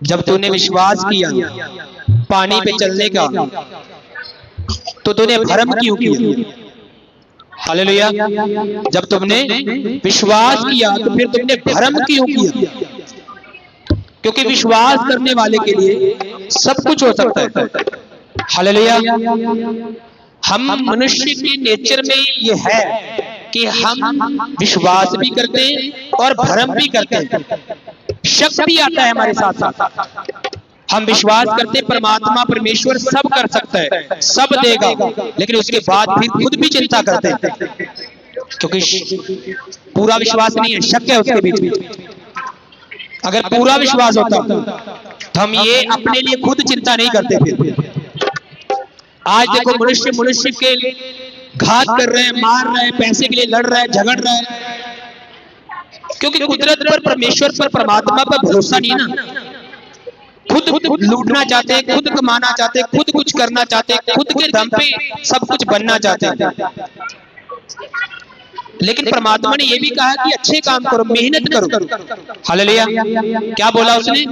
जब तूने विश्वास किया पानी पे चलने का, तो तूने भ्रम क्यों किया? हालेलुया। जब तुमने विश्वास किया तो फिर तुमने भ्रम क्यों किया? क्योंकि विश्वास करने वाले के लिए सब कुछ हो सकता है। हालेलुया। हम मनुष्य के नेचर में ये है कि हम विश्वास भी करते हैं और भ्रम भी करते हैं। शक भी आता है हमारे साथ साथ। हम विश्वास करते परमात्मा परमेश्वर सब कर सकता है, सब देगा, लेकिन उसके बाद फिर खुद भी चिंता करते हैं क्योंकि पूरा विश्वास नहीं है, शक है उसके बीच में। अगर पूरा विश्वास होता तो हम ये अपने लिए खुद चिंता नहीं करते फिर। आज देखो मनुष्य मनुष्य के घात कर रहे हैं, मार रहे हैं, पैसे के लिए लड़ रहे हैं, झगड़ रहे हैं, क्योंकि कुदरत पर, परमेश्वर पर, परमात्मा पर भरोसा नहीं है ना। खुद लूटना चाहते हैं, खुद कमाना चाहते हैं, खुद कुछ करना चाहते हैं, खुद के दम पे सब कुछ बनना चाहते हैं। लेकिन परमात्मा ने यह भी कहा कि अच्छे काम करो, मेहनत करो। हालेलुया। क्या बोला उसने?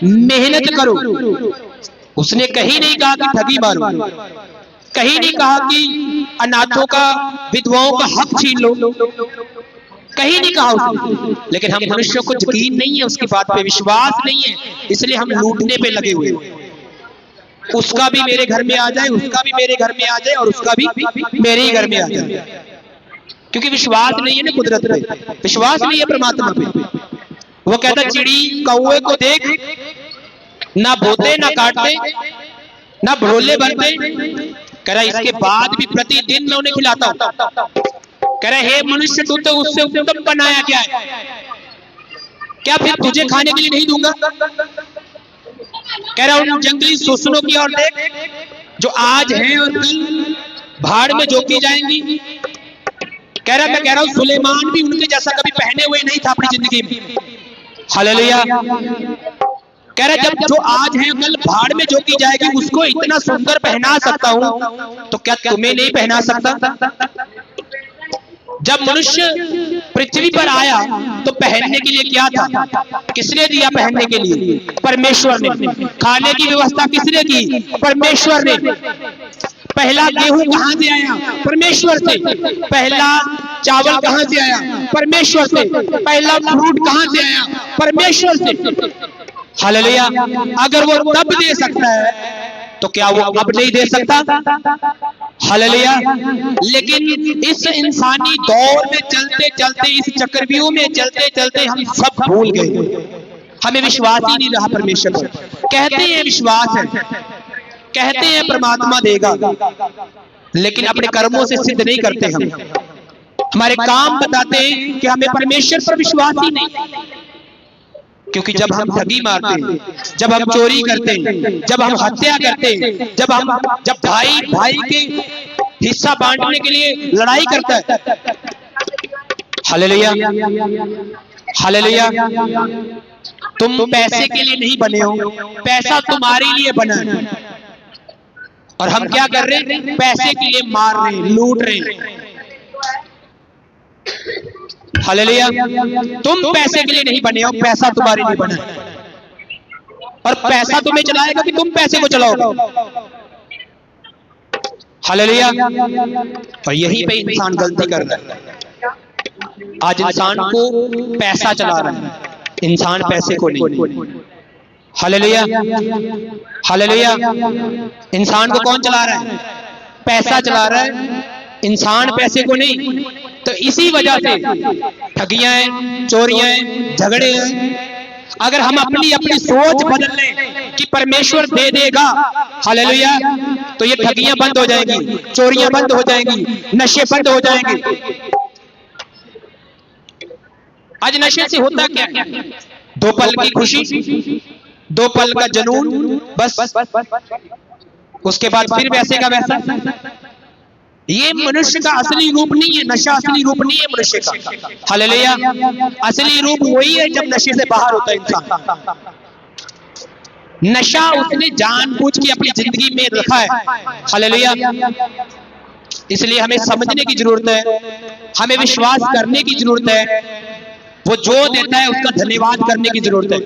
मेहनत करो। उसने कहीं नहीं कहा कि ठगी मारो, कहीं नहीं कहा कि अनाथों का, विधवाओं का हक छीन लो, कहीं नहीं कहा उसने। लेकिन हम मनुष्यों को यकीन नहीं है, उसकी बात पे विश्वास नहीं है, इसलिए हम लूटने पे लगे हुए। उसका भी मेरे घर में आ जाए, उसका भी मेरे घर में आ जाए, और उसका भी मेरे ही घर में आ जाए, क्योंकि विश्वास नहीं है ना कुदरत पे, विश्वास नहीं है परमात्मा पे। वो कहता चिड़ी कौवे को देख, ना बोते ना काटते ना भड़ोले बनते, कह रहा इसके बाद भी प्रतिदिन मैं उन्हें खिलाता हूं। कह रहे हे मनुष्य, तू तो उससे उत्तम बनाया क्या है, क्या फिर तुझे खाने के लिए नहीं दूंगा? कह रहा उन जंगली सुसनों की ओर देख, जो आज हैं और कल भाड़ में झोंकी जाएंगी। कह रहा मैं कह रहा हूं सुलेमान भी उनके जैसा कभी पहने हुए नहीं था अपनी जिंदगी में। हालेलुया। कह रहा जब जो आज है कल भाड़ में झोंकी जाएगी, उसको इतना सुंदर पहना सकता हूं, तो क्या तुम्हें नहीं पहना सकता? जब मनुष्य पृथ्वी पर आया तो पहनने के लिए क्या था? किसने दिया पहनने के लिए? परमेश्वर ने। खाने की व्यवस्था किसने की? परमेश्वर ने। पहला गेहूं कहां से आया? परमेश्वर से। पहला चावल कहां से आया? परमेश्वर से। पहला फ्रूट कहां से आया? परमेश्वर से। हालेलुया। अगर वो तब दे सकता है तो क्या वो अब नहीं दे सकता? हालेलुया। लेकिन इस इंसानी दौर में चलते चलते, इस चक्रव्यूह में चलते चलते हम सब भूल गए, हमें विश्वास ही नहीं रहा परमेश्वर पर। कहते हैं विश्वास है, कहते हैं परमात्मा देगा, लेकिन अपने कर्मों से सिद्ध नहीं करते। हम हमारे काम बताते हैं कि हमें परमेश्वर पर विश्वास ही नहीं। क्योंकि जब हम ठगी मारते हैं, जब हम चोरी करते हैं, जब हम हत्या करते हैं, जब भाई भाई के हिस्सा बांटने के लिए लड़ाई करता है। हालेलुया। हालेलुया। तुम पैसे के लिए नहीं बने हो, पैसा तुम्हारे लिए बना है, और हम क्या कर रहे हैं? पैसे के लिए मार रहे हैं, लूट रहे हैं। हालेलुया। तुम पैसे के लिए नहीं बने हो, पैसा तुम्हारे लिए बना है, और पैसा तुम्हें चलाएगा कि तुम पैसे को चलाओगे। हालेलुया। और यहीं पे इंसान गलती कर रहा है। आज इंसान को पैसा चला रहा है, इंसान पैसे को नहीं। हालेलुया। हालेलुया। इंसान को कौन चला रहा है? पैसा चला रहा है, इंसान पैसे को नहीं। तो इसी वजह से ठगियां हैं, चोरियां हैं, झगड़े हैं। अगर हम अपनी अपनी सोच बदल लें कि परमेश्वर दे देगा, हालेलुया, तो ये ठगियां बंद हो जाएंगी, चोरियां बंद हो जाएंगी, नशे बंद हो जाएंगे। आज नशे से होता क्या है? 2 पल की खुशी, 2 पल का जुनून, बस उसके बाद फिर वैसे का वैसा। ये मनुष्य का असली रूप नहीं है, नशा असली रूप नहीं है मनुष्य का। हालेलुया। असली रूप वही है जब नशे से बाहर होता है इंसान। नशा उसने जानबूझ के अपनी जिंदगी में रखा है। हालेलुया। इसलिए हमें समझने की जरूरत है, हमें विश्वास करने की जरूरत है, वो जो देता है उसका धन्यवाद करने की जरूरत है।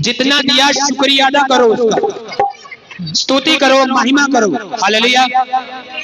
जितना दिया शुक्रिया अदा करो उसका, स्तुति करो, महिमा करो। हालेलुया।